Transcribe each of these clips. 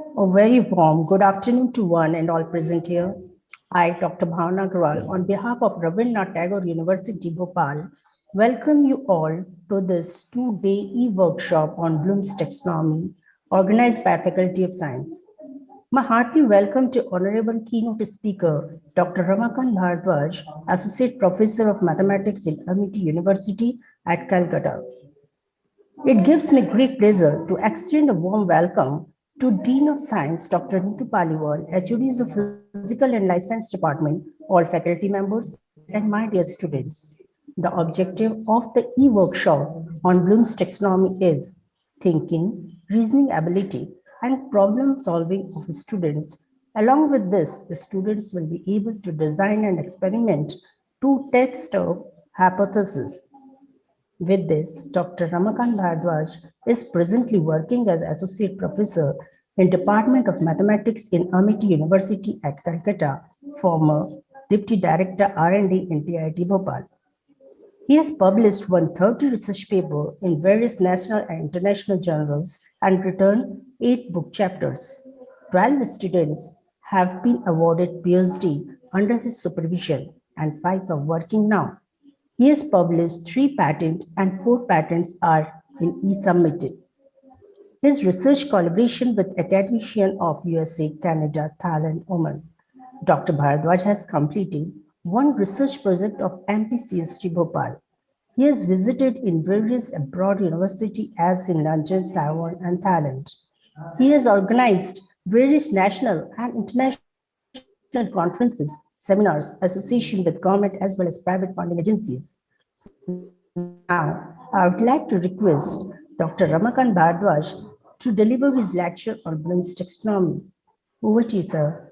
A very warm good afternoon to one and all present here. I, Dr. Bhavna Agrawal, on behalf of Rabindranath Tagore University, Bhopal, welcome you all to this two-day e-workshop on Bloom's taxonomy, organized by Faculty of Science. My hearty welcome to Honorable Keynote Speaker, Dr. Ramakant Bharadwaj, Associate Professor of Mathematics in Amity University at Calcutta. It gives me great pleasure to extend a warm welcome to Dean of Science, Dr. Nitu Paliwal, HODs of Physical and Life Science Department, all faculty members, and my dear students. The objective of the e-workshop on Bloom's taxonomy is thinking, reasoning ability, and problem solving of students. Along with this, the students will be able to design an experiment to test a hypothesis. With this, Dr. Ramakant Bharadwaj is presently working as Associate Professor in Department of Mathematics in Amity University at Calcutta, former Deputy Director R&D in TIIT Bhopal. He has published 130 research papers in various national and international journals and written 8 book chapters. 12 students have been awarded PhD under his supervision and 5 are working now. He has published 3 patents and 4 patents are in e-submitted. His research collaboration with academicians of USA, Canada, Thailand, Oman. Dr. Bharadwaj has completed 1 research project of MPCST Bhopal. He has visited in various abroad universities as in London, Taiwan, and Thailand. He has organized various national and international conferences, seminars, association with government as well as private funding agencies. Now, I would like to request Dr. Ramakant Bharadwaj to deliver his lecture on Bloom's taxonomy. Over to you, sir.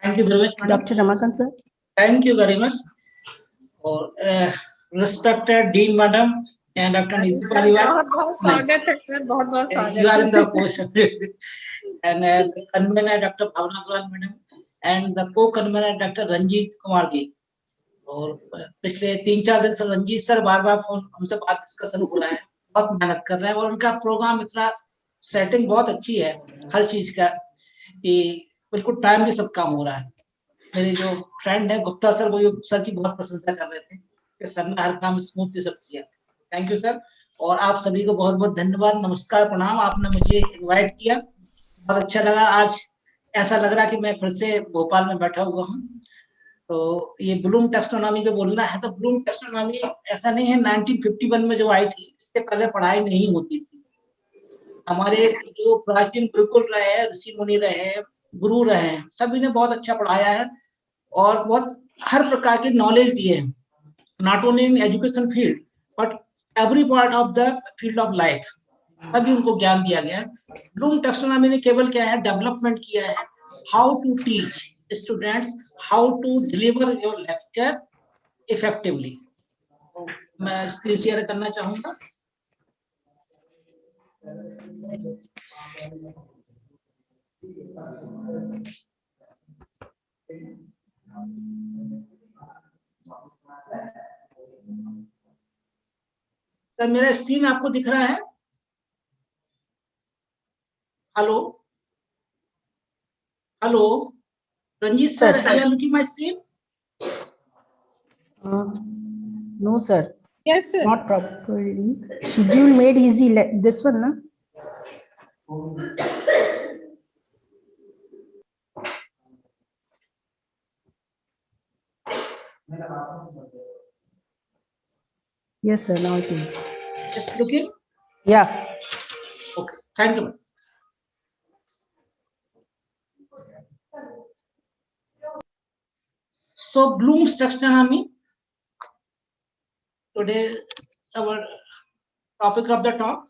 Thank you very much, madam. Dr. Ramakant, sir. Thank you very much. Or respected Dean, madam, and Dr. Nitu Paliwal. You are in the position. And the convener, Dr. Bhavna Agrawal, madam, and the co-convener, Dr. Ranjit Kumar ji. और पिछले 3-4 दिन से Ranjit sir बार-बार phone हमसे बात discussion हो रहा है, बहुत मेहनत कर रहे हैं और उनका प्रोग्राम इतना सेटिंग बहुत अच्छी है हर चीज का कि बिल्कुल टाइम भी सब काम हो रहा है। मेरे जो फ्रेंड है गुप्ता सर, वो सर की बहुत प्रशंसा कर रहे थे कि सर ने हर काम स्मूथली सब किया। थैंक यू सर, और आप सभी को बहुत बहुत धन्यवाद, नमस्कार, प्रणाम। आपने मुझे इनवाइट किया, बहुत अच्छा लगा। आज ऐसा लग रहा है कि मैं फिर से भोपाल में बैठा हुआ हूँ। तो ये ब्लूम टैक्सोनॉमी पे बोलना है, तो ब्लूम टैक्सोनॉमी ऐसा नहीं है 1951 में जो आई थी, इससे पहले पढ़ाई नहीं होती थी। हमारे जो प्राचीन गुरुकुल रहे हैं, ऋषि मुनि रहे हैं, गुरु रहे हैं, सभी ने बहुत अच्छा पढ़ाया है और बहुत हर प्रकार की नॉलेज दिए हैं, not only in education field but every part of the field of life, सभी उनको ज्ञान दिया गया है। ब्लूम टैक्सोनॉमी ने केवल क्या है, डेवलपमेंट किया है, how to teach students, how to deliver your lecture effectively. मैं स्क्रीन शेयर करना चाहूंगा। सर मेरा स्क्रीन आपको दिख रहा है? Hello hello Ranjit sir, are you looking my screen? No, sir. Yes, sir. Not properly. Schedule made easy. This one, na? Yes, sir. Now it is. Just looking? Yeah. Okay. Thank you. So Bloom's taxonomy. Today our topic of the talk.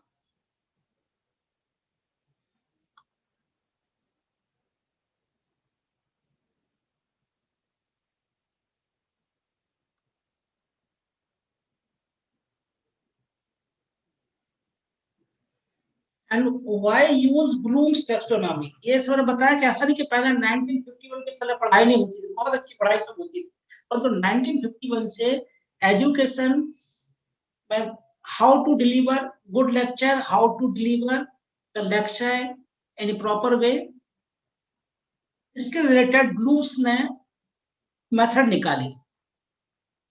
And why use Bloom's taxonomy? ये sir बताया कि ऐसा नहीं कि पहले 1951 के पहले पढ़ाई नहीं होती थी, बहुत अच्छी पढ़ाई सब होती थी, परंतु 1951 से एजुकेशन में how to deliver good lecture, how to deliver the lecture in a proper way. इसके related Bloom's ने method निकाली.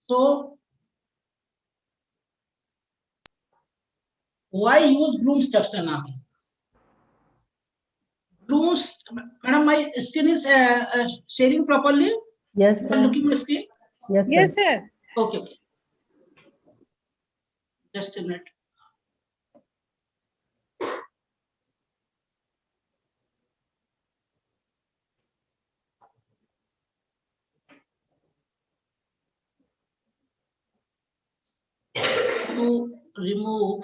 So why use Bloom's taxonomy? Bloom's, madam, my screen is sharing properly. Yes, You are sir. looking at the screen. Yes, sir. Yes, sir. Okay. Just a minute. To remove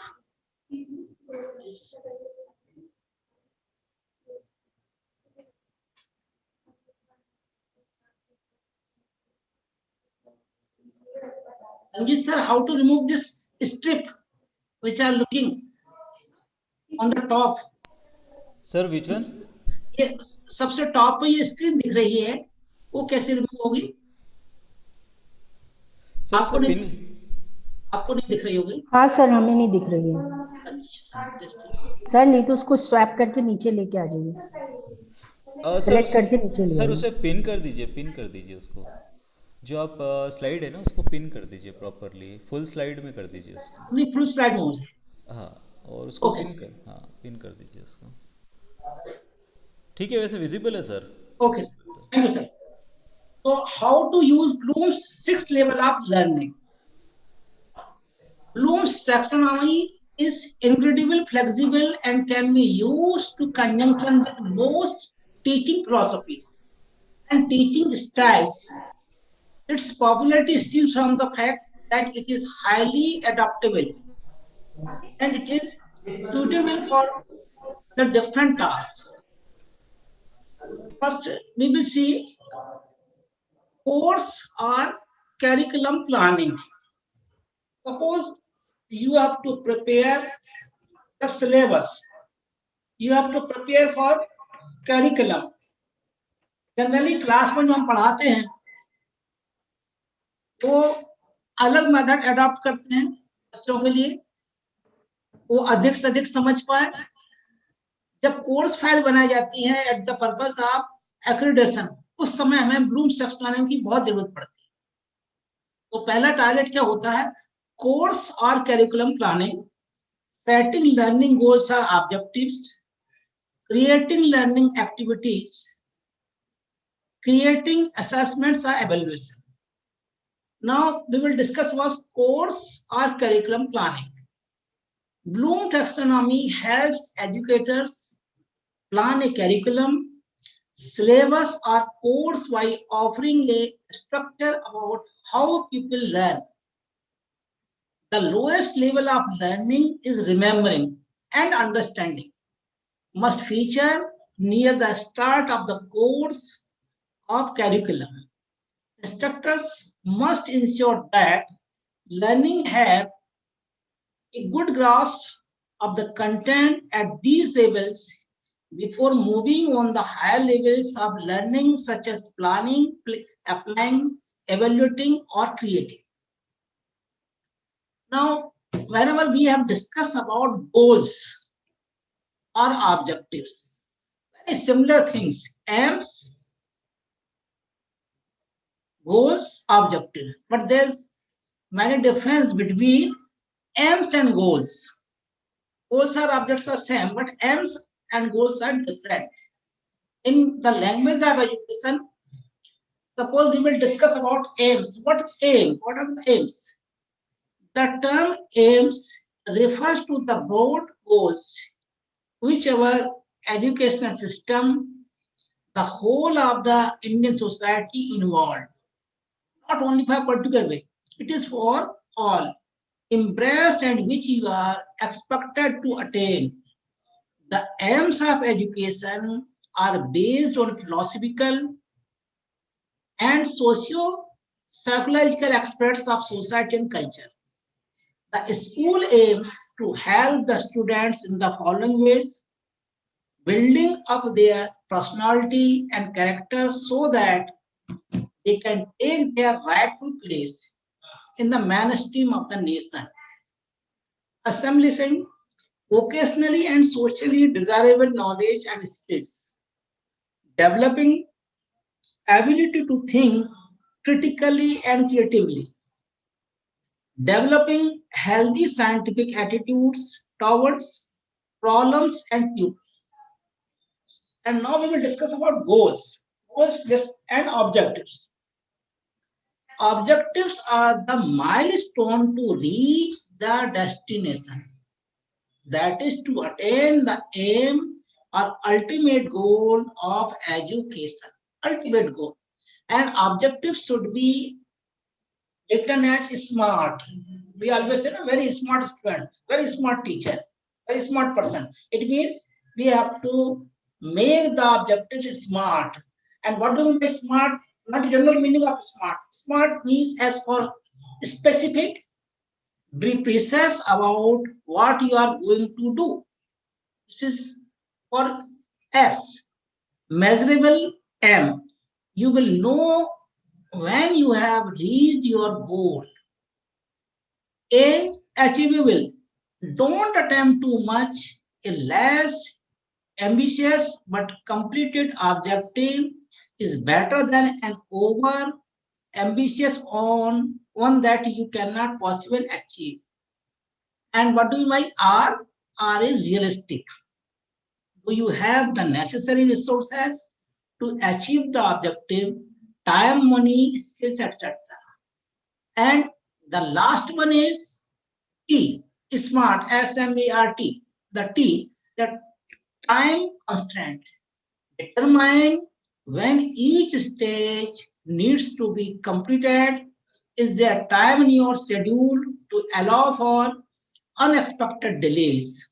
Ranjit sir, how to remove this strip which are looking on the top? Sir which one? ये सबसे top पे ये screen दिख रही है, वो कैसे remove होगी? सर आपको उसका नहीं पिन आपको नहीं दिख रही होगी? हाँ सर, हमें नहीं दिख रही है अच्छा, just- सर। नहीं तो उसको स्वैप करके नीचे लेके आ जाइए, सर सेलेक्ट करके नीचे ले सर आइए। उसे पिन कर दीजिए उसको, जो आप स्लाइड है ना उसको पिन कर दीजिए प्रॉपरली, फुल स्लाइड में कर दीजिए उसको। नहीं, फुल स्लाइड में हो जाए। हाँ, और उसको Okay. पिन कर दीजिए उसको। ठीक है, वैसे विजिबल है sir. Okay, sir. Thank you, sir. So, how to use Bloom's sixth level of learning? Bloom's taxonomy is incredibly flexible and can be used to conjunction with most teaching philosophies and teaching styles. Its popularity stems from the fact that it is highly adaptable and it is suitable for the different tasks. First, we will see course or curriculum planning. Suppose you have to prepare the syllabus. You have to prepare for curriculum. Generally, class में जो हम पढ़ाते हैं वो अलग method adopt करते हैं बच्चों के लिए, वो अधिक से अधिक समझ पाए। जब कोर्स फाइल बनाई जाती है at the purpose of accreditation, उस समय हमें ब्लूम्स टैक्सोनॉमी की बहुत जरूरत पड़ती है। तो पहला टारगेट क्या होता है? कोर्स और curriculum planning, setting learning goals और objectives, creating learning activities, creating assessments or evaluation. Now we will discuss about course or curriculum planning. Bloom taxonomy helps educators plan a curriculum, syllabus or course by offering a structure about how people learn. The lowest level of learning is remembering and understanding. Must feature near the start of the course of curriculum. Instructors must ensure that learning have a good grasp of the content at these levels before moving on the higher levels of learning such as planning, applying, evaluating or creating. Now, whenever we have discussed about goals or objectives, very similar things, aims, goals, objective, but there's many difference between aims and goals. Goals or objectives are same, but aims and goals are different. In the language of education, suppose we will discuss about aims. What aim? What are the aims? The term aims refers to the broad goals which our educational system, the whole of the Indian society involved. Not only for a particular way, it is for all, embraced and which you are expected to attain. The aims of education are based on philosophical and socio-psychological aspects of society and culture. The school aims to help the students in the following ways: building up their personality and character so that they can take their rightful place in the mainstream of the nation. Establishing vocationally and socially desirable knowledge and skills, developing ability to think critically and creatively, developing healthy scientific attitudes towards problems and people. And now we will discuss about goals and objectives. Objectives are the milestone to reach the destination. That is to attain the aim or ultimate goal of education. Ultimate goal. And objectives should be written as smart. We always say a very smart student, very smart teacher, very smart person. It means we have to make the objectives smart. And what do we mean by smart? Not general meaning of smart. Smart means as for specific, be precise about what you are going to do. This is for S. Measurable M. You will know when you have reached your goal. A. Achievable. Don't attempt too much. A less ambitious but completed objective is better than an over ambitious on one that you cannot possibly achieve. And what do you mean R? R is realistic. Do you have the necessary resources to achieve the objective? Time, money, skills, etc. And the last one is T, smart, S-M-A-R-T. The T, the time constraint. Determine when each stage needs to be completed. Is there time in your schedule to allow for unexpected delays?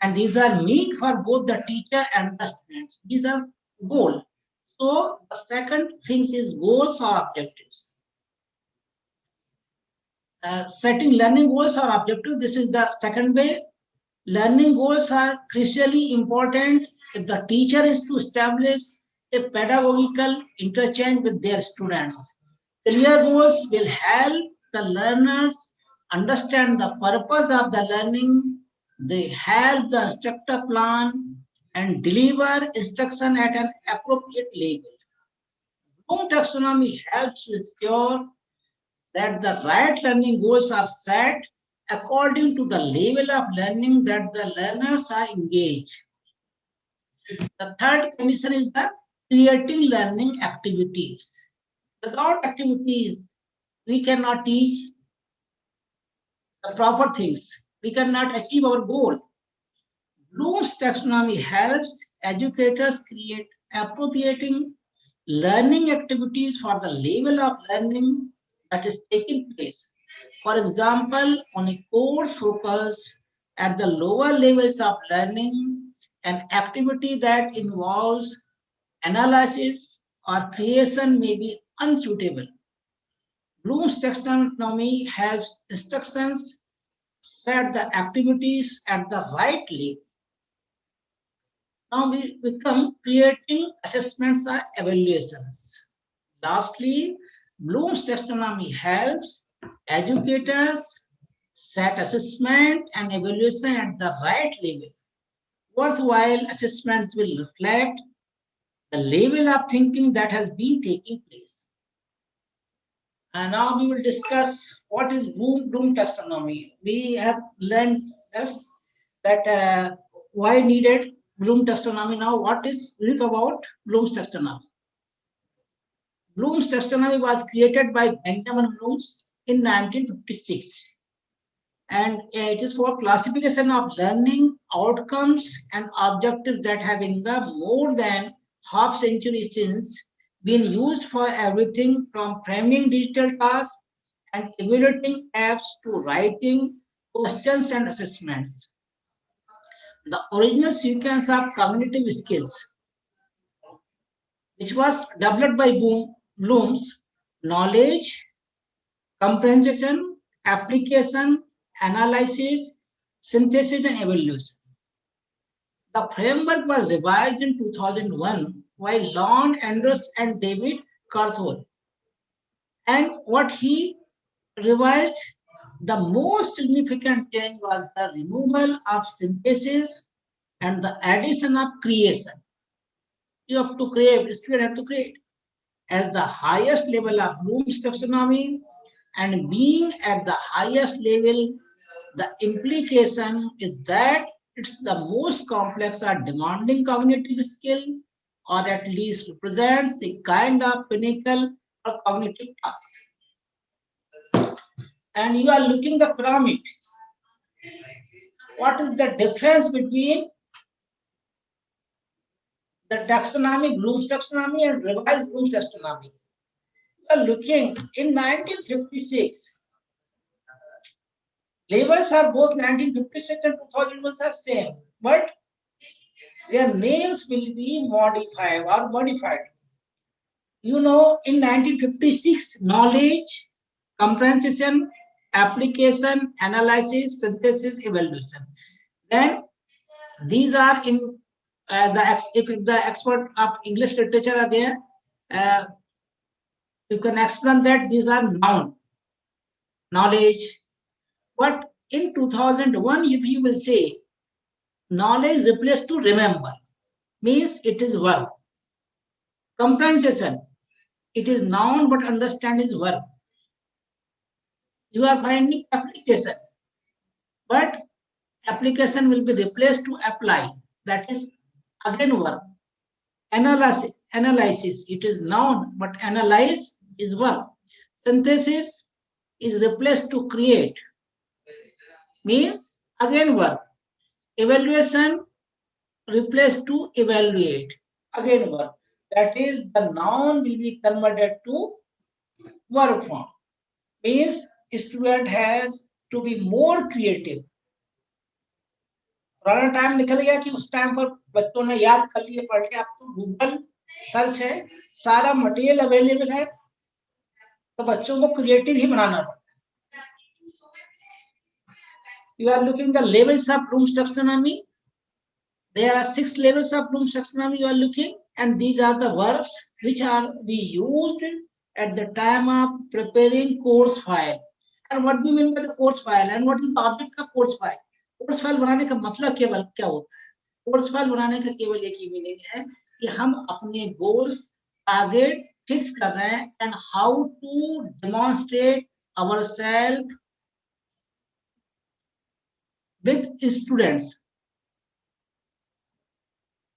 And these are meant for both the teacher and the students. These are goals. So the second thing is goals or objectives. Setting learning goals or objectives. This is the second way. Learning goals are crucially important if the teacher is to establish a pedagogical interchange with their students. Clear goals will help the learners understand the purpose of the learning. They help the instructor plan and deliver instruction at an appropriate level. Bloom taxonomy helps to ensure that the right learning goals are set according to the level of learning that the learners are engaged. The third condition is the creating learning activities. Without activities, we cannot teach the proper things. We cannot achieve our goal. Bloom's taxonomy helps educators create appropriating learning activities for the level of learning that is taking place. For example, on a course focus at the lower levels of learning, an activity that involves analysis or creation may be unsuitable. Bloom's taxonomy helps instructions set the activities at the right level. Now we become creating assessments or evaluations. Lastly, Bloom's taxonomy helps educators set assessment and evaluation at the right level. Worthwhile assessments will reflect the level of thinking that has been taking place. And now we will discuss what is Bloom taxonomy. We have learned this, that why needed Bloom taxonomy. Now what is brief about Bloom's taxonomy? Bloom's taxonomy was created by Benjamin Bloom in 1956. And it is for classification of learning outcomes and objectives that have in the more than half century since been used for everything from framing digital tasks and evaluating apps to writing questions and assessments. The original sequence of cognitive skills, which was developed by Bloom's knowledge, comprehension, application, analysis, synthesis, and evaluation. The framework was revised in 2001 by Lon Andrews and David Carthole. And what he revised, the most significant change was the removal of synthesis and the addition of creation. You have to create, student have to create as the highest level of Bloom's taxonomy, and being at the highest level, the implication is that it's the most complex or demanding cognitive skill, or at least represents a kind of pinnacle or cognitive task. And you are looking the pyramid. What is the difference between the taxonomy, Bloom's taxonomy, and revised Bloom's taxonomy? You are looking in 1956. Labels are both 1956 and 2001 are same, but their names will be modified. You know, in 1956, knowledge, comprehension, application, analysis, synthesis, evaluation. Then these are in if the expert of English literature are there, you can explain that these are noun, knowledge. But in 2001, if you will say knowledge replaced to remember, means it is verb. Comprehension, it is noun but understand is verb. You are finding application, but application will be replaced to apply, that is again verb. Analysis, it is noun but analyze is verb. Synthesis is replaced to create, means again verb. Evaluation replaced to evaluate, again verb. That is, the noun will be converted to verb form. Means student has to be more creative. पुराना time निकल गया कि उस time पर बच्चों ने याद कर लिए पढ़ के, अब तो गूगल सर्च है, सारा मटेरियल अवेलेबल है, तो बच्चों को क्रिएटिव ही बनाना पड़ता है. You are looking the levels of Bloom's taxonomy. There are 6 levels of Bloom's taxonomy you are looking, and these are the verbs which are we used at the time of preparing course file. And what do you mean by the course file? And what is the object of course file? Course file बनाने का मतलब केवल क्या होता है? Course file बनाने का केवल एक ही मीनिंग है कि हम अपने गोल्स आगे फिक्स कर रहे हैं, and how to demonstrate ourselves with students,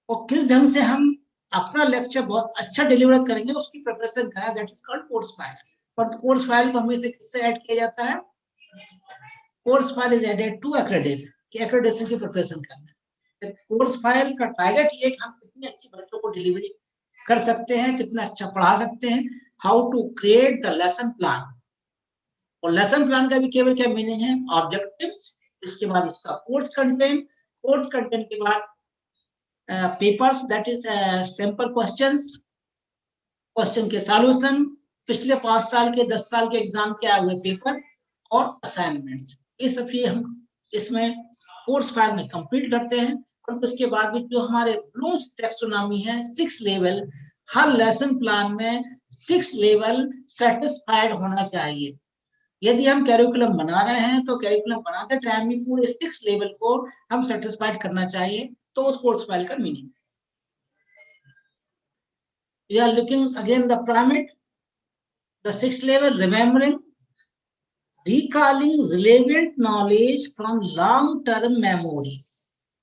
और किस ढंग से हम अपना लेक्चर बहुत अच्छा डिलीवर करेंगे उसकी प्रिपरेशन करें, that is called course file. पर कोर्स फाइल को हमेशा किससे ऐड किया जाता है? Course file is added to accreditation, कि एक्रेडिटेशन की प्रिपरेशन करना. कोर्स फाइल का टारगेट ये कि हम कितने अच्छे बच्चों को डिलीवरी कर सकते हैं, कितना अच्छा पढ़ा सकते हैं, how to create the lesson plan. और लेसन प्लान का भी केवल क्या मीनिंग है? ऑब्जेक्टिव्स, इसके बाद इसका कोर्स कंटेंट, कोर्स कंटेंट के बाद papers, that is sample questions, question के सॉल्यूशन, पिछले 5 साल के 10 साल के एग्जाम के आए हुए पेपर और असाइनमेंट्स, ये सब चीजें हम इसमें कोर्स फाइल में कंप्लीट करते हैं. और उसके बाद भी जो हमारे ब्लूम्स टैक्सोनॉमी है 6 लेवल, हर लेसन प्लान में 6 लेवल सेटिस्फाइड होना चाहिए. यदि हम कैरिकुलम बना रहे हैं तो कैरिकुलम बनाते टाइम भी पूरे 6 लेवल को हम सेटिस्फाइड करना चाहिए, तो उस कोर्स फाइल का meaning. We are looking again the pyramid, the 6th level, remembering, recalling relevant knowledge from long-term memory.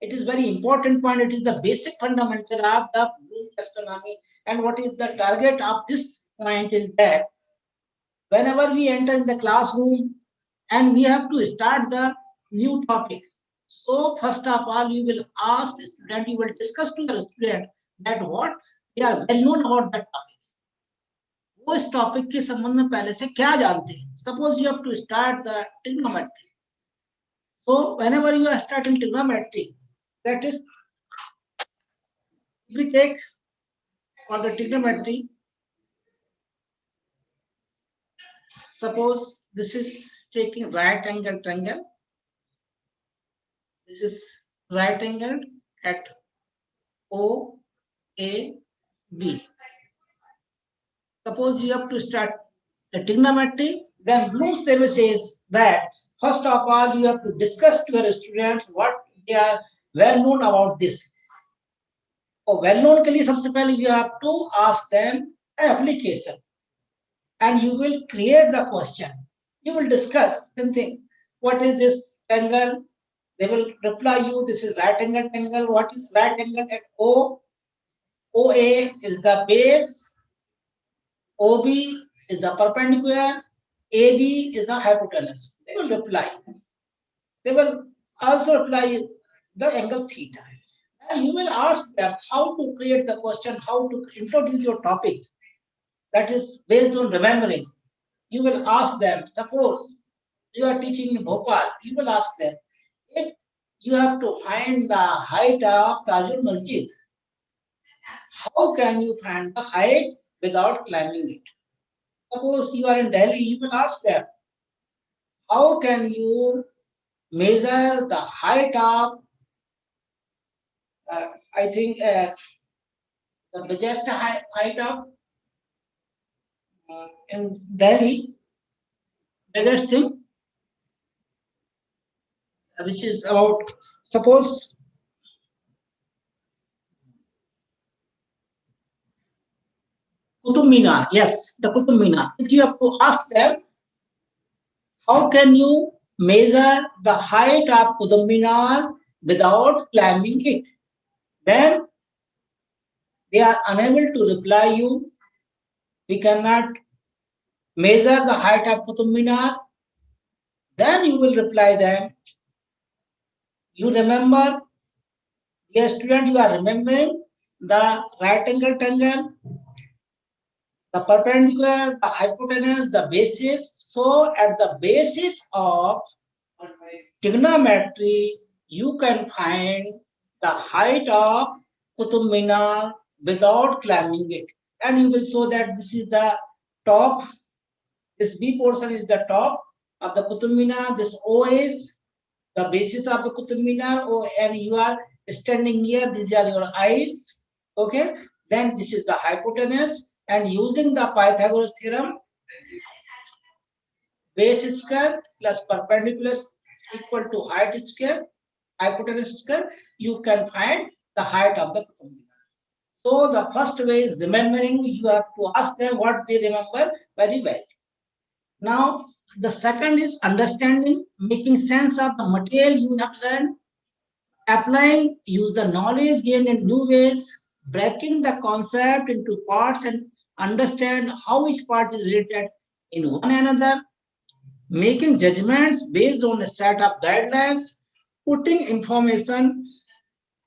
It is very important point. It is the basic fundamental of the Bloom taxonomy. And what is the target of this point is that whenever we enter in the classroom and we have to start the new topic, so first of all you will ask the student, you will discuss to the student that what they are well known about that topic. वो इस topic के संबंध में पहले से क्या जानते हैं. Suppose you have to start the trigonometry. So whenever you are starting trigonometry, that is, we take for the trigonometry, suppose this is taking right angle triangle. This is right angle at OAB. Suppose you have to start a trigonometry, then Bloom's table says that First of all, you have to discuss to your students what they are well known about this. और well known के लिए सबसे पहले you have to ask them an application, and you will create the question. You will discuss something. What is this angle? They will reply you, this is right angle angle. What is right angle at O? OA is the base, OB is the perpendicular, AB is the hypotenuse. They will reply. They will also reply the angle theta. And you will ask them how to create the question, how to introduce your topic. That is based on remembering. You will ask them, suppose you are teaching in Bhopal, you will ask them, if you have to find the height of Tajul Masjid, how can you find the height without climbing it? Suppose you are in Delhi, you will ask them, how can you measure the height of, I think, the biggest height of in Delhi, biggest thing, which is about, suppose, Qutub Minar. Yes, the Qutub Minar. If you have to ask them, how can you measure the height of Qutub Minar without climbing it? Then they are unable to reply you. We cannot measure the height of Qutub Minar. Then you will reply them. You remember, dear student, you are remembering the right angle triangle, the perpendicular, the hypotenuse, the basis. So at the basis of trigonometry, you can find the height of Qutub Minar without climbing it. And you will show that this is the top, this B portion is the top of the Qutub Minar, this O is the basis of the Qutub Minar, and you are standing here, these are your eyes, okay? Then this is the hypotenuse, and using the Pythagoras theorem, base square plus perpendicular equal to height square, hypotenuse square, you can find the height of the Qutub Minar. So the first way is remembering. You have to ask them what they remember very well. Now, the second is understanding, making sense of the material you have learned, applying, use the knowledge gained in new ways, breaking the concept into parts and understand how each part is related in one another, making judgments based on a set of guidelines, putting information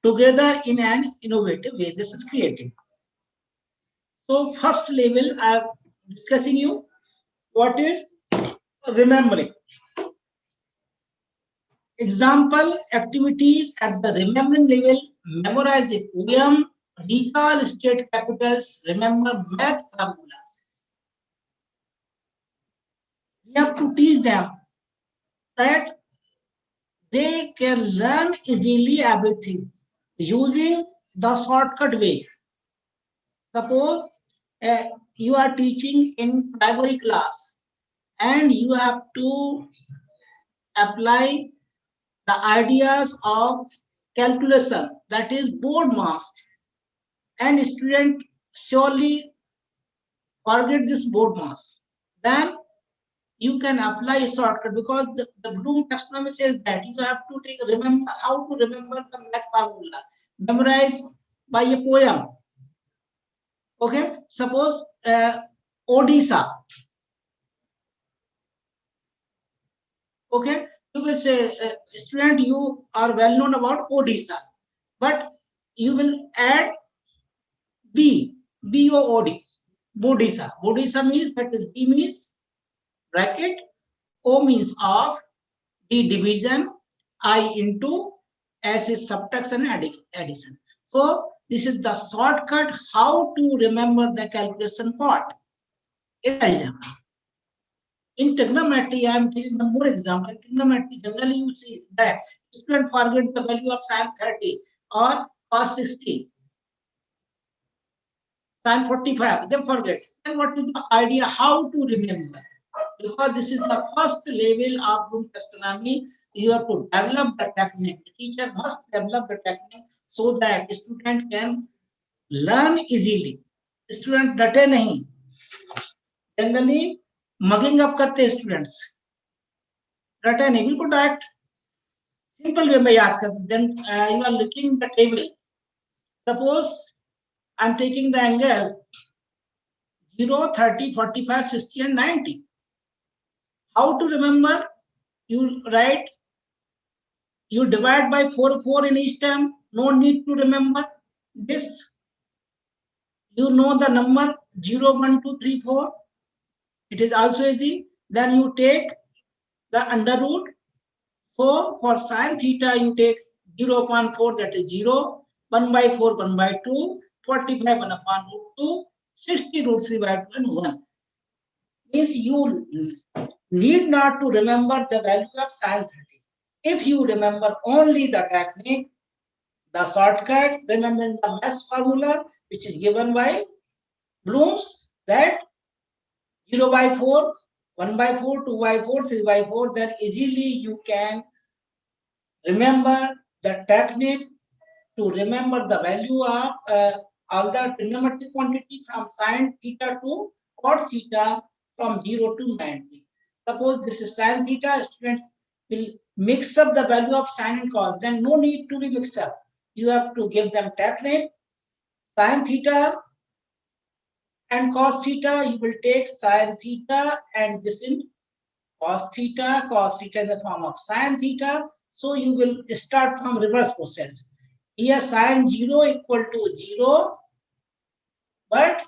together in an innovative way. This is creating. So first level, I am discussing you what is remembering. Example activities at the remembering level: memorize a poem, recall state capitals, remember math formulas. We have to teach them that they can learn easily everything using the shortcut way. Suppose you are teaching in primary class and you have to apply the ideas of calculation, that is board mass, and student surely forget this board mass. Then you can apply a shortcut, because the Bloom taxonomy says that you have to remember how to remember the math formula, memorize by a poem. Okay, suppose Odisha. Okay, you will say, student, you are well known about Odisha, but you will add B-O-O-D, Bodisa. Bodisa means, that is B means bracket, O means of, D division, I into, S is subtraction and addition. So this is the shortcut how to remember the calculation part in algebra. In trigonometry, I am giving one more example. In trigonometry, generally you see that student forget the value of sin 30 or cos 60, sin 45, they forget. And what is the idea how to remember? because this is the first level of Bloom's taxonomy. You have to develop the technique. The teacher must develop the technique so that student can learn easily. Student डटे नहीं, generally mugging up करते students, डटे नहीं, बिल्कुल direct simple way में याद करते. Then you are looking the table. Suppose I am taking the angle 0, 30, 45, 60 and 90. How to remember? You write, you divide by 4 in each term. No need to remember this. You know the number 0, 1, 2, 3, 4. It is also easy. Then you take the under root. So for sine theta, you take 0.4, that is 0, 1 by 4, 1 by 2, 45, 1 upon root 2, 60 root 3 by 2 and 1. Means you need not to remember the value of sine 30. If you remember only the technique, the shortcut, remembering the mass formula, which is given by Bloom's, that 0 by 4, 1 by 4, 2 by 4, 3 by 4, then easily you can remember the technique to remember the value of all the trigonometric quantity from sine theta to cot theta from 0 to 90. Suppose this is sine theta, students will mix up the value of sine and cos, then no need to be mixed up. You have to give them technique. Sine theta and cos theta, you will take sine theta and this in cos theta in the form of sine theta. So you will start from reverse process. Here sine 0 equal to 0, but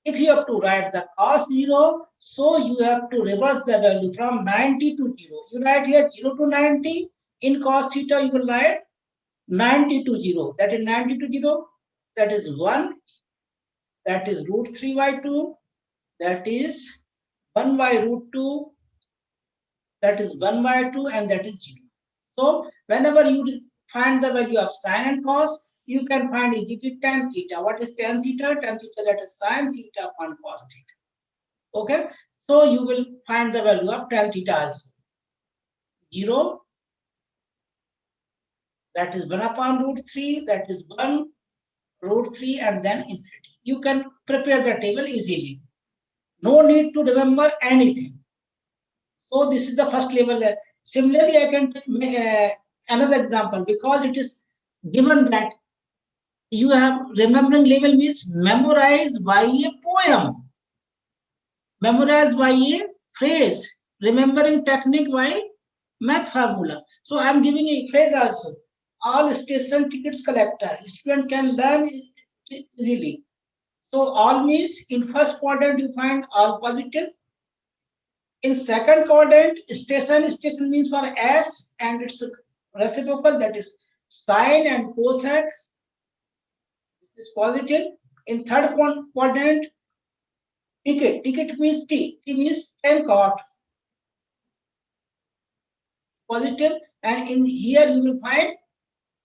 if you have to write the cos 0, so you have to reverse the value from 90 to 0. You write here 0 to 90. In cos theta, you will write 90 to 0. That is 90 to 0. That is 1. That is root 3 by 2. That is 1 by root 2. That is 1 by 2 and that is 0. So whenever you find the value of sine and cos, you can find easily tan theta. What is tan theta? Tan theta, that is sine theta upon cos theta. Okay. So you will find the value of tan theta also. 0. That is 1 upon root 3. That is 1 root 3 and then infinity. You can prepare the table easily. No need to remember anything. So this is the first level. Similarly, I can take another example because it is given that you have remembering level means memorize by a poem, memorize by a phrase, remembering technique by math formula. So I am giving a phrase also. All station tickets collector, student can learn easily. So all means in first quadrant you find all positive. In second quadrant, station means for S and its reciprocal, that is sine and cosec. This is positive. In third quadrant, ticket means T means tan cot, positive. And in here you will find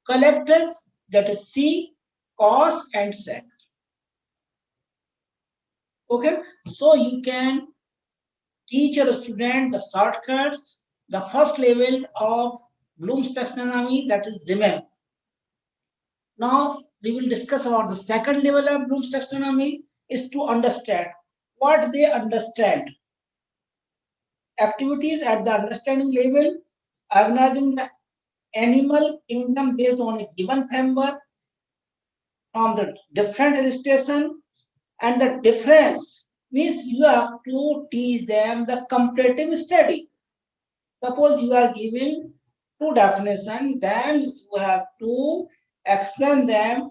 collectors, that is C, cos and sec. Okay, so you can teach your student the shortcuts, the first level of Bloom's taxonomy, that is remember. Now we will discuss about the second level of Bloom's taxonomy is to understand what they understand. Activities at the understanding level, organizing the animal kingdom based on a given framework from the different illustration, and the difference means you have to teach them the comparative study. Suppose you are giving two definitions, then you have to explain them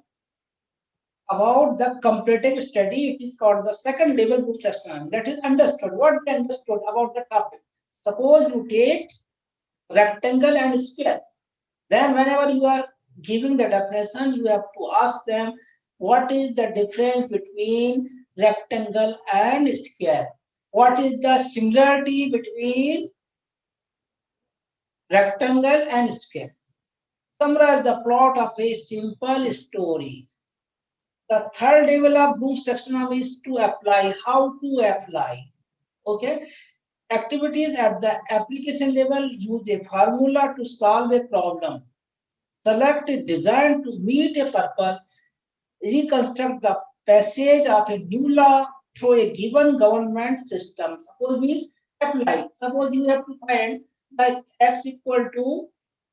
about the comparative study. It is called the second level Bloom's taxonomy. That is understood. What they understood about the topic. Suppose you take rectangle and square. Then whenever you are giving the definition, you have to ask them what is the difference between rectangle and square. What is the similarity between rectangle and square? Summarize the plot of a simple story. The third level of Bloom's taxonomy is to apply. How to apply? Okay. Activities at the application level use a formula to solve a problem. Select a design to meet a purpose. Reconstruct the passage of a new law through a given government system. Suppose means apply. Suppose you have to find the x equal to,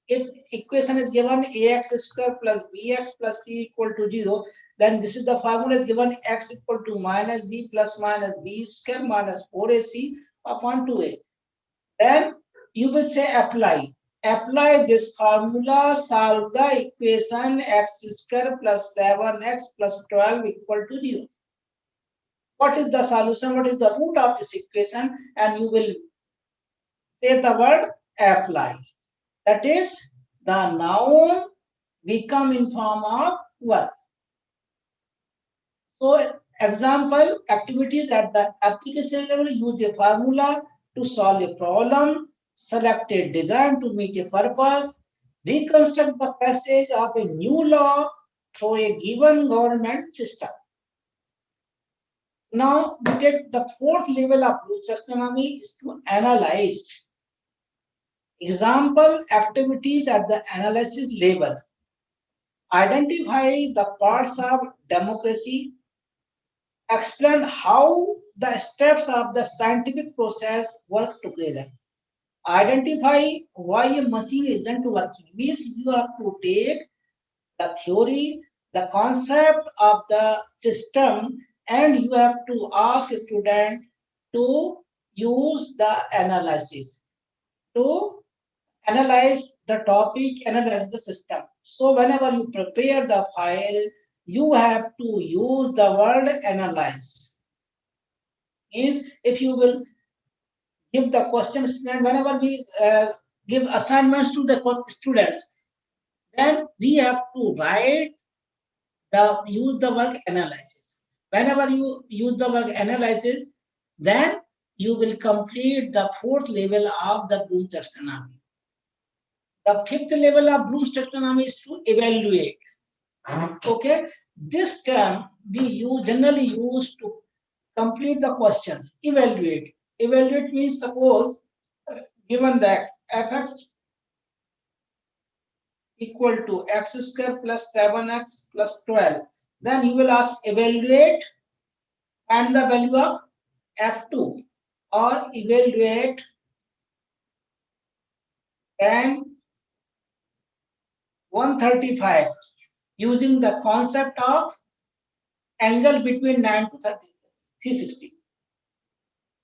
if equation is given ax square plus bx plus c equal to 0, then this is the formula is given x equal to minus b plus minus b square minus 4ac upon 2a. Then you will say apply. Apply this formula, solve the equation x square plus 7x plus 12 equal to 0. What is the solution? What is the root of this equation? And you will say the word apply. That is, the noun become in form of verb. So, example, activities at the application level use a formula to solve a problem, select a design to meet a purpose, reconstruct the passage of a new law through a given government system. Now, we take the fourth level of Bloom's taxonomy is to analyze. Example, activities at the analysis level. Identify the parts of democracy. Explain how the steps of the scientific process work together. Identify why a machine isn't working. Means you have to take the theory, the concept of the system, and you have to ask a student to use the analysis to analyze the topic, analyze the system. So whenever you prepare the file, you have to use the word analyze. Means if you will give the questions, and whenever we give assignments to the students, then we have to write use the word analysis. Whenever you use the word analysis, then you will complete the fourth level of the Bloom's taxonomy. The fifth level of Bloom's taxonomy is to evaluate. Okay, this term we generally use to complete the questions. Evaluate. Evaluate means suppose given that fx equal to x square plus 7x plus 12, then you will ask evaluate and the value of f2, or evaluate and 135 using the concept of angle between 9 to 360.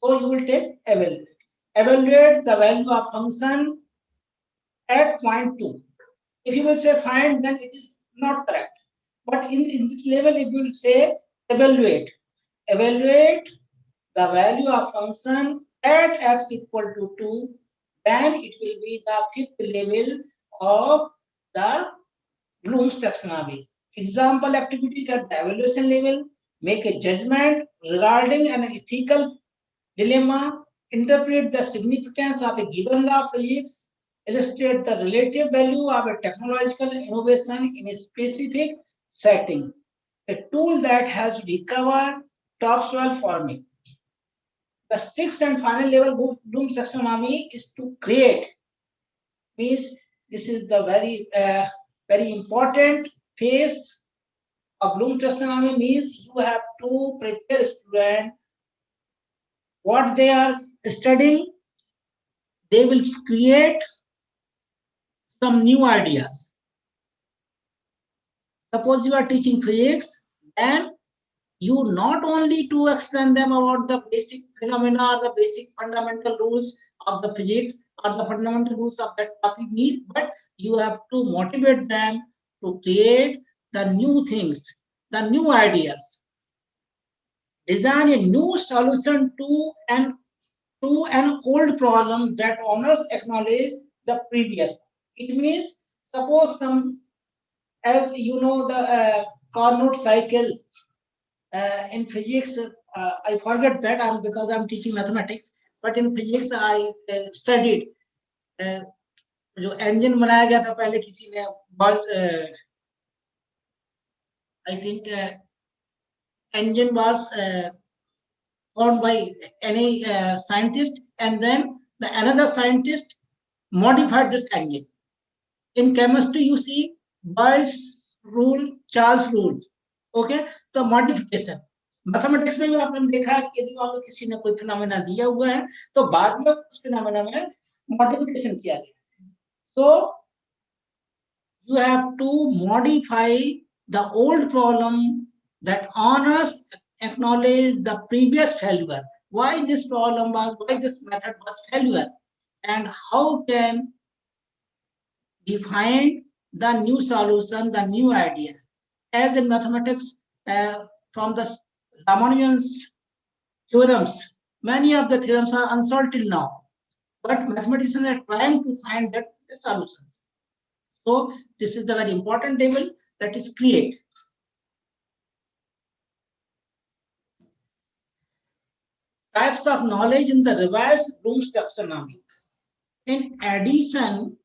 So you will take evaluate. Evaluate the value of function at point 2. If you will say find, then it is not correct. But in this level, if you will say evaluate, evaluate the value of function at x equal to 2, then it will be the fifth level of the Bloom's taxonomy. Example activities at the evaluation level: make a judgment regarding an ethical dilemma, interpret the significance of a given law of physics, illustrate the relative value of a technological innovation in a specific setting. A tool that has recovered topsoil forming. The sixth and final level of Bloom's taxonomy is to create. Means this is the very important phase of Bloom's taxonomy. Means you have to prepare student what they are studying. They will create some new ideas. Suppose you are teaching physics, then you not only to explain them about the basic phenomena or the basic fundamental rules of the physics or the fundamental rules of that topic need, but you have to motivate them to create the new things, the new ideas. Design a new solution to an old problem that honors acknowledge the previous. It means suppose some, as you know, the Carnot cycle in physics. I forget that because I'm teaching mathematics, but in physics I studied जो engine बनाया गया था पहले किसी ने I think engine was found by any scientist, and then another scientist modified this angle. In chemistry, you see Boyle's rule, Charles rule. Okay, तो modification. Mathematics में भी आपने देखा है कि यदि मान लो किसी ने कोई फिनोमेना दिया हुआ है तो बाद में उस फिनोमेना में मॉडिफिकेशन किया गया. So you have to modify the old problem that honors acknowledge the previous failure. Why this problem was, why this method was failure, and how can define the new solution, the new idea. As in mathematics, from the Ramanujan's theorems, many of the theorems are unsolved till now, but mathematicians are trying to find that solutions. So this is the very important table that is create. Types of knowledge in the revised Bloom's taxonomy. In addition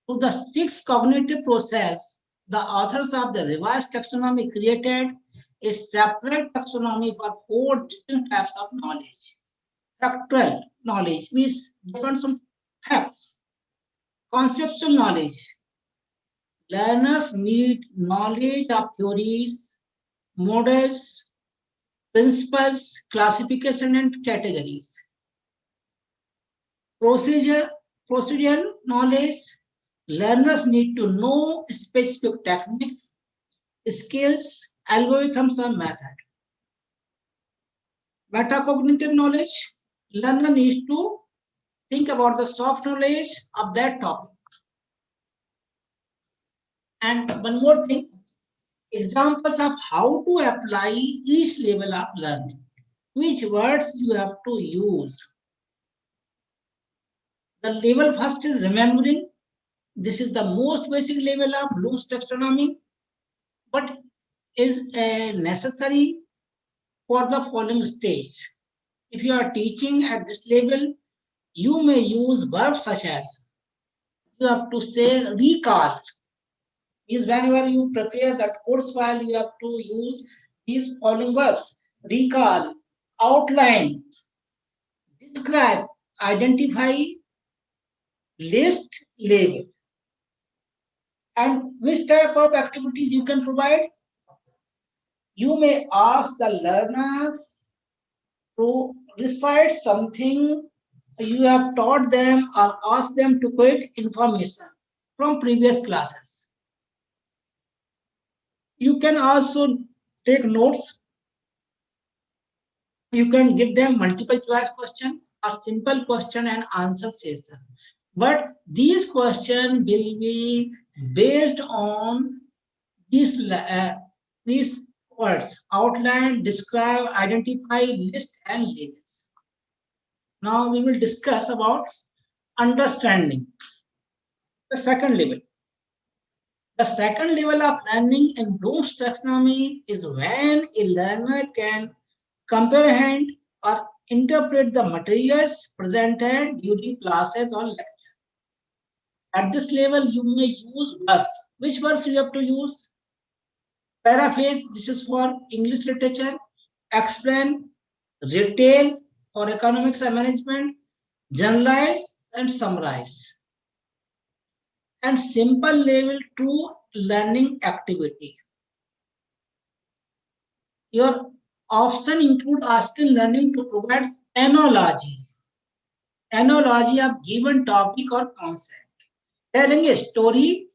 to the 6 cognitive process, the authors of the revised taxonomy created a separate taxonomy for 4 distinct types of knowledge. Factual knowledge means depends on facts. Conceptual knowledge. Learners need knowledge of theories, models, principles, classification, and categories. Procedural knowledge. Learners need to know specific techniques, skills, algorithms, or method. Metacognitive knowledge. Learner needs to think about the soft knowledge of that topic. And one more thing, examples of how to apply each level of learning. Which words you have to use. The level first is remembering. This is the most basic level of Bloom's taxonomy, but is necessary for the following stage. If you are teaching at this level, you may use verbs such as, you have to say recall. Is whenever you prepare that course file, you have to use these following verbs: recall, outline, describe, identify, list, label. And which type of activities you can provide? You may ask the learners to recite something you have taught them, or ask them to quote information from previous classes. You can also take notes. You can give them multiple choice question or simple question and answer session. But these questions will be based on these words: outline, describe, identify, list, and labels. Now we will discuss about understanding, the second level. The second level of learning in Bloom's taxonomy is when a learner can comprehend or interpret the materials presented during classes or lectures. At this level, you may use verbs. Which verbs you have to use? Paraphrase, this is for English literature. Explain, retail for economics and management. Generalize and summarize. And simple level 2 learning activity. Your option include asking learning to provide analogy. Analogy of given topic or concept. Telling a story,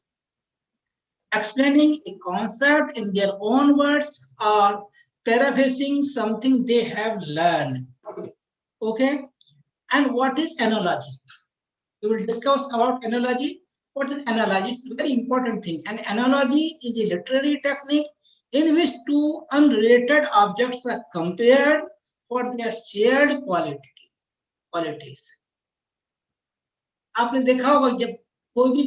explaining a concept in their own words, or paraphrasing something they have learned. Okay? And what is analogy? We will discuss about analogy. What is analogy? It's a very important thing. An analogy is a literary technique in which two unrelated objects are compared for their shared qualities. आपने देखा होगा जब कोई भी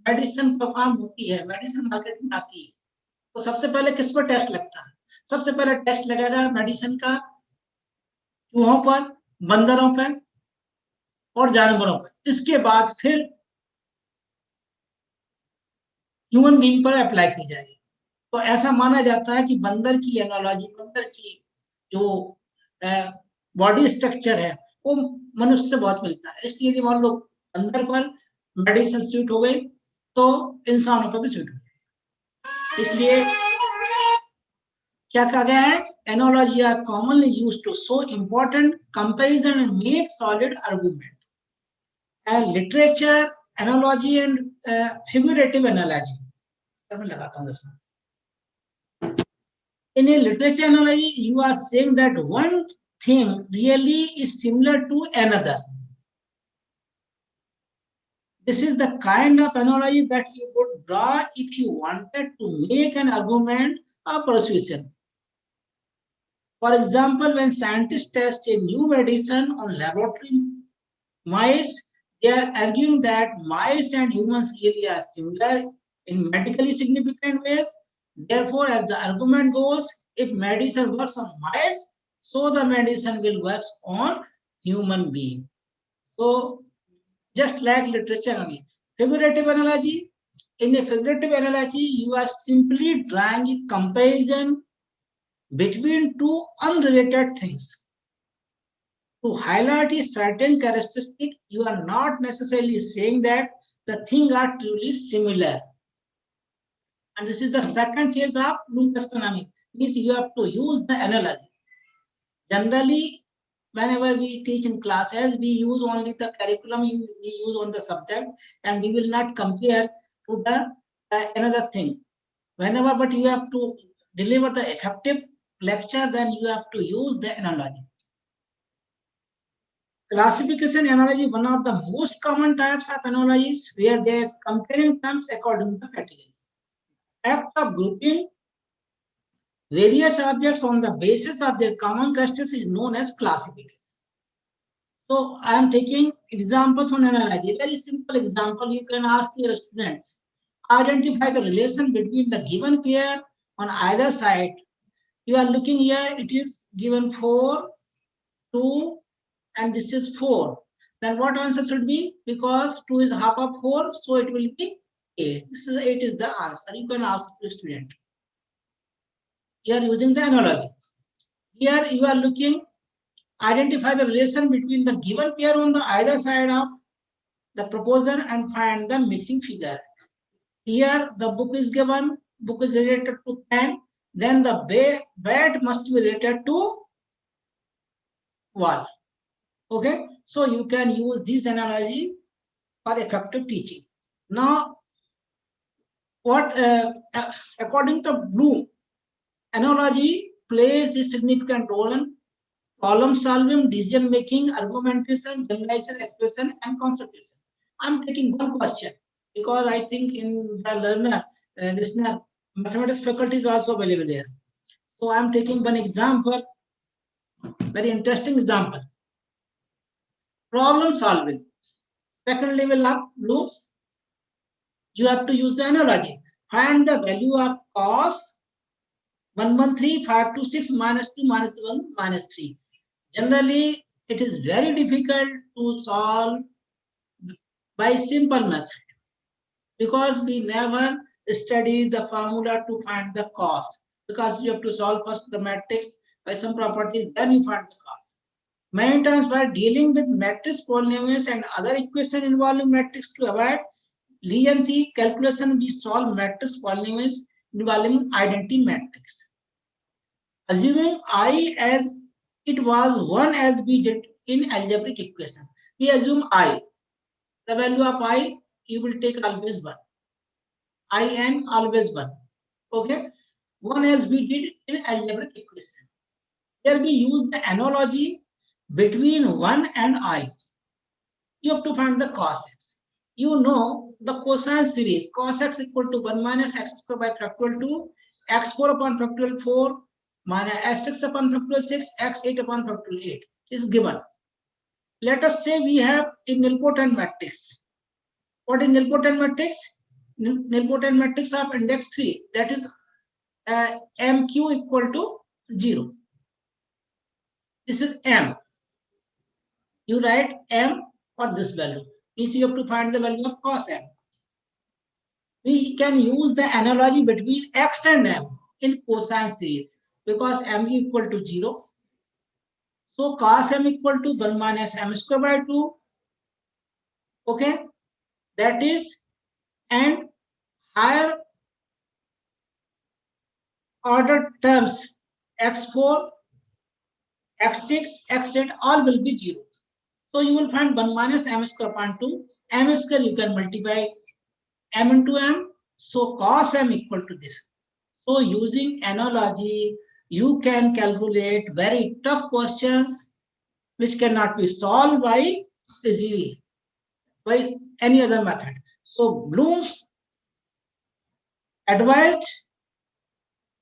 medicine perform होती है, medicine market में आती है, तो सबसे पहले किस पर टेस्ट लगता है? सबसे पहले टेस्ट लगेगा मेडिसिन का चूहों पर, बंदरों पर और जानवरों पर. इसके बाद फिर ह्यूमन बीइंग पर अप्लाई की जाएगी. तो ऐसा माना जाता है कि बंदर की एनालॉजी, बंदर की जो बॉडी स्ट्रक्चर है वो मनुष्य से बहुत मिलता है, इसलिए यदि मान लो अंदर पर मेडिसिन सूट हो गई तो इंसानों पर भी सूट हो गई। इसलिए क्या कहा गया है, analogy are commonly used to show important comparison and make solid argument. And literature analogy and figurative analogy, मैं लगाता हूँ इसमें। In a literature analogy, you are saying that one thing really is similar to another. This is the kind of analogy that you would draw if you wanted to make an argument or persuasion. For example, when scientists test a new medicine on laboratory mice, they are arguing that mice and humans really are similar in medically significant ways. Therefore, as the argument goes, if medicine works on mice, so the medicine will work on human being. So, just like literature only. Figurative analogy. In a figurative analogy, you are simply drawing a comparison between two unrelated things. To highlight a certain characteristic, you are not necessarily saying that the things are truly similar. And this is the second phase of Bloom taxonomy. Means you have to use the analogy. Generally, whenever we teach in classes, we use only the curriculum, we use on the subject, and we will not compare to the another thing. Whenever, but you have to deliver the effective lecture, then you have to use the analogy. Classification analogy, one of the most common types of analogies where there is comparing terms according to the category. Act of grouping various objects on the basis of their common characteristics is known as classification. So I am taking examples on analogy. Very simple example. You can ask your students, identify the relation between the given pair on either side. You are looking here, it is given 4, 2, and this is 4. Then what answer should be? Because 2 is half of 4, so it will be 8. This is 8 is the answer. You can ask the student. You are using the analogy. Here you are looking, identify the relation between the given pair on the either side of the proposal and find the missing figure. Here the book is given, book is related to pen, then the bat must be related to wall. Okay, so you can use this analogy for effective teaching. Now, what according to Bloom, analogy plays a significant role in problem solving, decision making, argumentation, generalization, expression, and constitution. I'm taking one question because I think in the listener, mathematics faculty is also available there. So I'm taking one example, very interesting example. Problem solving. Second level of loops. You have to use the analogy. Find the value of cos 113, 526 minus 2 minus 1 minus 3. Generally, it is very difficult to solve by simple method because we never studied the formula to find the cos. Because you have to solve first the matrix by some properties, then you find the cos. Many times while dealing with matrix polynomials and other equations involving matrix to avoid leniency calculation, we solve matrix polynomials involving identity matrix. Assuming I as it was 1 as we did in algebraic equation. We assume I. The value of I, you will take always 1. I n always 1. Okay. 1 as we did in algebraic equation. Here we use the analogy between 1 and I. You have to find the cos x. You know the cosine series. Cos x equal to 1 minus x squared by factorial 2, x4 upon factorial 4, minus s6 upon factorial 6, x8 upon factorial 8 is given. Let us say we have a nilpotent matrix. What is nilpotent matrix? Nilpotent matrix of index 3, that is mq equal to 0. This is m. You write m for this value. Means you have to find the value of cos m. We can use the analogy between x and m in cosine series because m equal to 0. So cos m equal to 1 minus m square by 2. Okay, that is, and higher order terms x4, x6, x8 all will be 0. So you will find 1 minus m square upon 2. M square you can multiply m into m. So cos m equal to this. So using analogy, you can calculate very tough questions which cannot be solved by easily by any other method. So Bloom's advised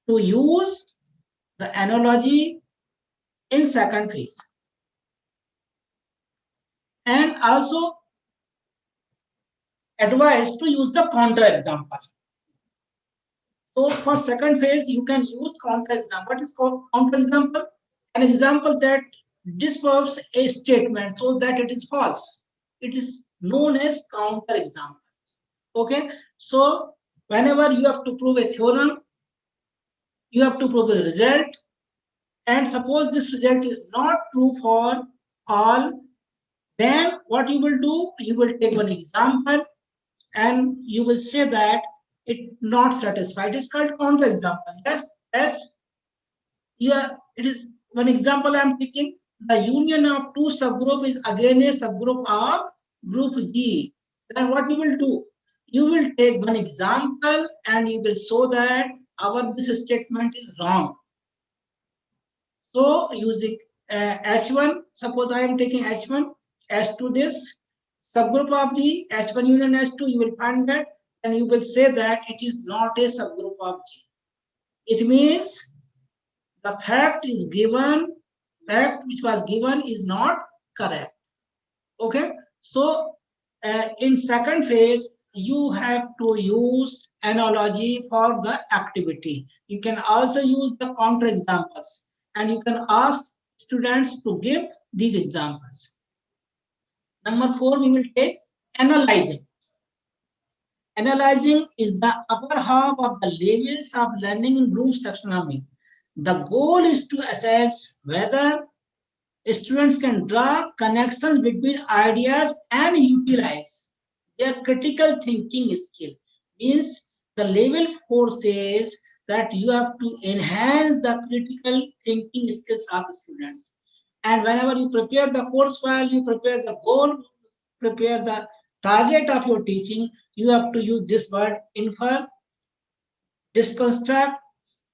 to use the analogy in second phase, and also advised to use the counter example. So for second phase, you can use counter example. What is called counter example? An example that disproves a statement so that it is false. It is known as counter example. Okay. So whenever you have to prove a theorem, you have to prove a result. And suppose this result is not true for all, then what you will do? You will take one example and you will say that it not satisfied. It's called counter example. Yes, it is one example I am taking. The union of two subgroup is again a subgroup of group G. Then what you will do? You will take one example and you will show that this statement is wrong. So using H1, suppose I am taking H1 as to this subgroup of G, H1 union H2, you will find that, and you will say that it is not a subgroup of G. It means the fact which was given is not correct. Okay, so in second phase, you have to use analogy for the activity. You can also use the counter examples, and you can ask students to give these examples. Number 4, we will take analyzing. Analyzing is the upper half of the levels of learning in Bloom's taxonomy. The goal is to assess whether students can draw connections between ideas and utilize their critical thinking skill. Means the level 4 says that you have to enhance the critical thinking skills of students. And whenever you prepare the course file, you prepare the goal, prepare the target of your teaching, you have to use this word: infer, disconstruct,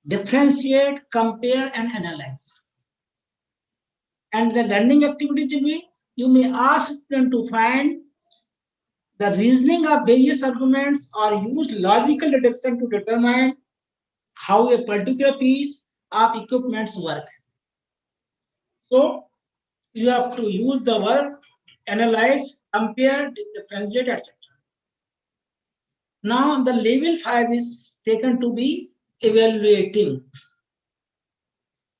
differentiate, compare, and analyze. And the learning activity will be, you may ask students to find the reasoning of various arguments or use logical deduction to determine how a particular piece of equipment work. So you have to use the word analyze, compare, differentiate, etc. Now the level 5 is taken to be evaluating.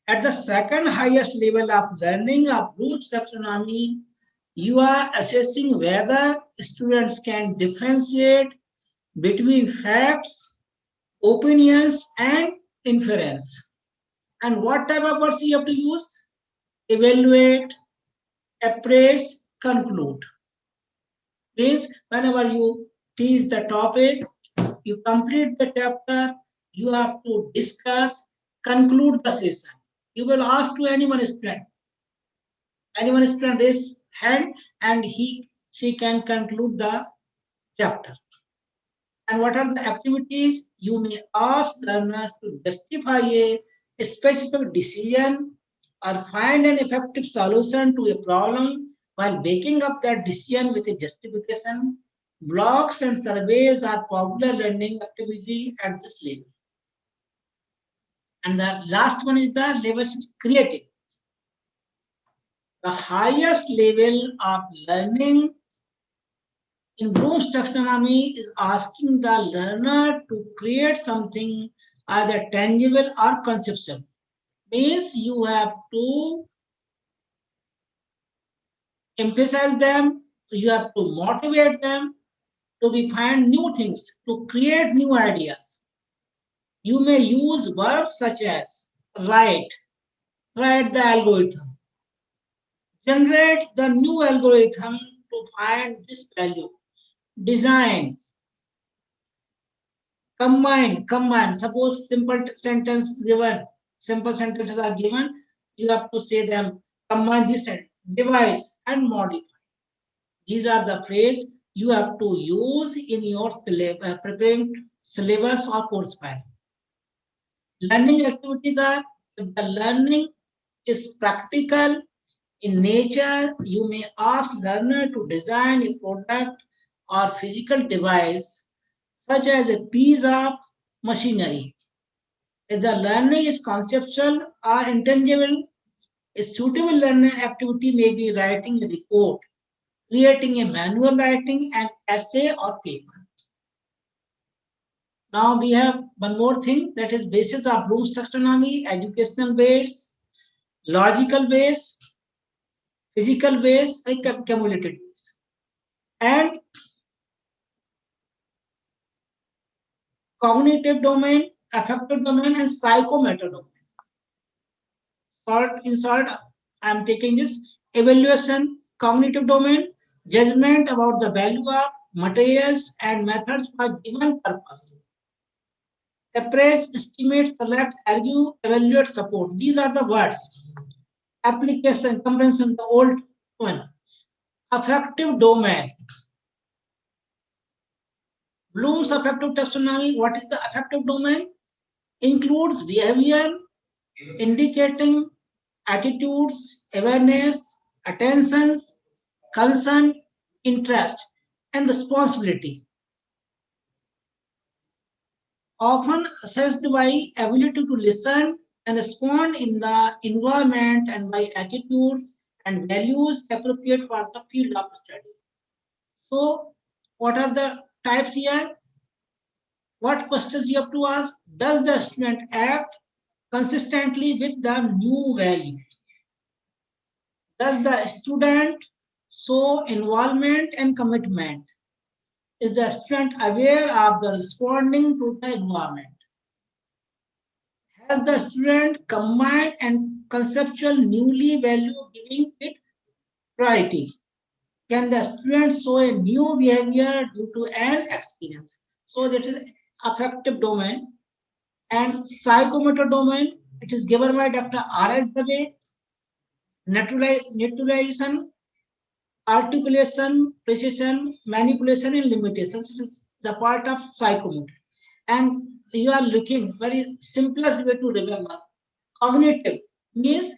At the second highest level of learning of Bloom's taxonomy, you are assessing whether students can differentiate between facts, opinions, and inference. And what type of words you have to use? Evaluate, appraise, conclude. Means whenever you teach the topic, you complete the chapter, you have to discuss, conclude the session. You will ask to anyone student raise hand, and she can conclude the chapter. And what are the activities? You may ask learners to justify a specific decision or find an effective solution to a problem while backing up that decision with a justification. Blocks and surveys are popular learning activity at this level. And the last one is the level 6, creative. The highest level of learning in Bloom's taxonomy is asking the learner to create something either tangible or conceptual. Means you have to emphasize them, you have to motivate them to find new things, to create new ideas. You may use verbs such as write the algorithm, generate the new algorithm to find this value. Design, combine. Suppose simple sentences are given. You have to say them, combine this device and modify. These are the phrases you have to use in your preparing syllabus or course file. Learning activities are, if the learning is practical in nature, you may ask learner to design a product or physical device such as a piece of machinery. If the learning is conceptual or intangible, a suitable learning activity may be writing a report, creating a manual, writing an essay or paper. Now we have one more thing, that is basis of Bloom's taxonomy: educational base, logical base, physical base, and cumulative base. And cognitive domain, affective domain, and psychomotor domain. In short, I am taking this: evaluation, cognitive domain, judgment about the value of materials and methods for given purpose. Appraise, estimate, select, argue, evaluate, support. These are the words. Application, comprehension, the old one. Affective domain. Bloom's affective taxonomy. What is the affective domain? Includes behavior, indicating attitudes, awareness, attentions, concern, interest, and responsibility. Often assessed by ability to listen and respond in the environment, and by attitudes and values appropriate for the field of study. So, what are the types here? What questions you have to ask? Does the student act consistently with the new value? Does the student show involvement and commitment? Is the student aware of the responding to the environment? Has the student combined and conceptual newly value, giving it priority? Can the student show a new behavior due to an experience? So that is affective domain. And psychomotor domain, it is given by Dr. R.S. Dave. Naturalization, articulation, precision, manipulation, and limitations. It is the part of psychomotor. And you are looking very simplest way to remember. Cognitive means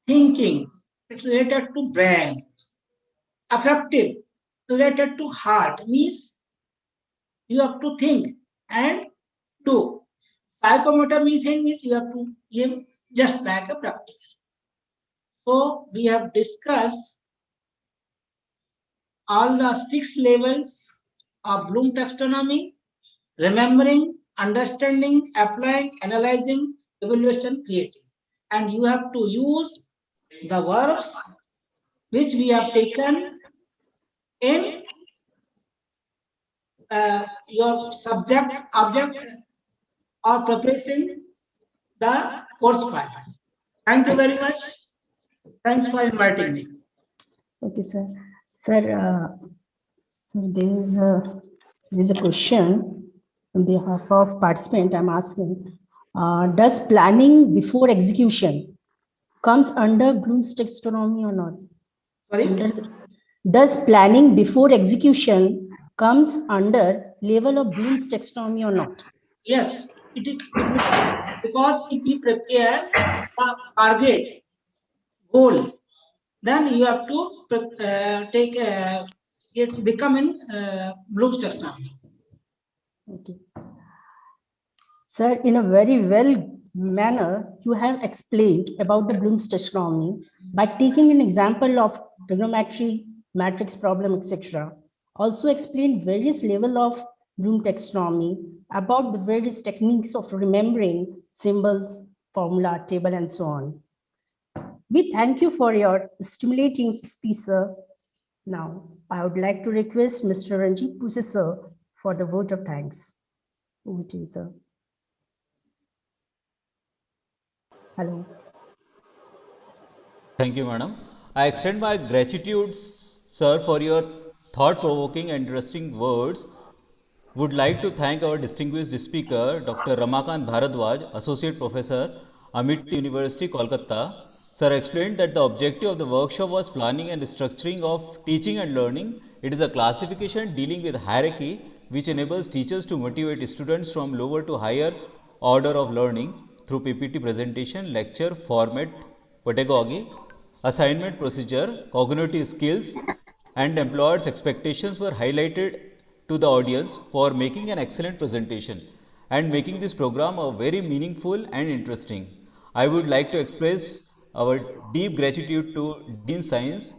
thinking. It's related to brain. Affective, related to heart, means you have to think and do. Psychomotor means you have to give just like a practical. So we have discussed all the 6 levels of Bloom taxonomy: remembering, understanding, applying, analyzing, evaluation, creating. And you have to use the verbs which we have taken in your subject, object, or preparation the course file. Thank you very much. Thanks for inviting me. Okay, sir. Sir, there is a question on behalf of participant. I'm asking, does planning before execution comes under Bloom's taxonomy or not? Sorry? Does planning before execution comes under level of Bloom's taxonomy or not? Yes, it is, because if we prepare a target goal, then you have to take it's becoming Bloom's taxonomy. Okay. Sir, in a very well manner, you have explained about the Bloom's taxonomy by taking an example of trigonometry, matrix problem, etc. Also explained various level of Bloom taxonomy about the various techniques of remembering symbols, formula, table, and so on. We thank you for your stimulating speech, sir. Now, I would like to request Mr. Ranjit Puse, sir, for the vote of thanks. Over to you, sir. Hello. Thank you, madam. I extend my gratitude, sir, for your thought-provoking and interesting words. Would like to thank our distinguished speaker, Dr. Ramakant Bharadwaj, Associate Professor, Amity University, Kolkata. Sir explained that the objective of the workshop was planning and structuring of teaching and learning. It is a classification dealing with hierarchy which enables teachers to motivate students from lower to higher order of learning through PPT presentation, lecture, format, pedagogy, assignment procedure, cognitive skills, and employers' expectations were highlighted to the audience for making an excellent presentation and making this program a very meaningful and interesting. I would like to express our deep gratitude to Dean Science,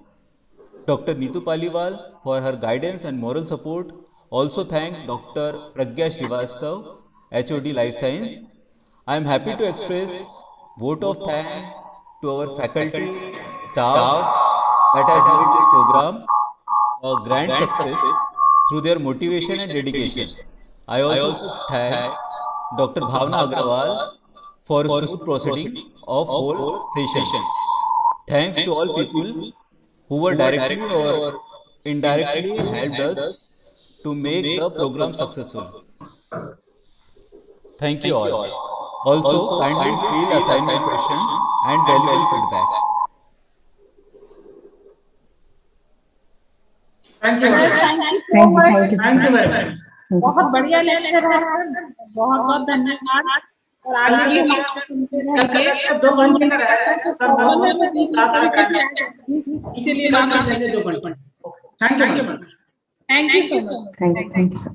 Dr. Neetu Paliwal, for her guidance and moral support. Also thank Dr. Pragya Srivastav, HOD Life Science. I am happy to express vote of thanks to our faculty, staff that has made this program a grand success through their motivation and dedication. I also thank Dr. Bhavna Agrawal for smooth proceeding of whole session. Thanks to all people who were directly or indirectly helped us to make the program successful. Thank you all. Also, kindly fill assignment question and valuable feedback. Thank you. Thank you. Thank you. Thank you very much. बहुत बढ़िया lecture है sir, बहुत बहुत धन्यवाद। और आगे भी हम आपको सुनते रहेंगे। 2 घंटे का है सब इसके लिए thank you. Thank you so much. Thank you, sir.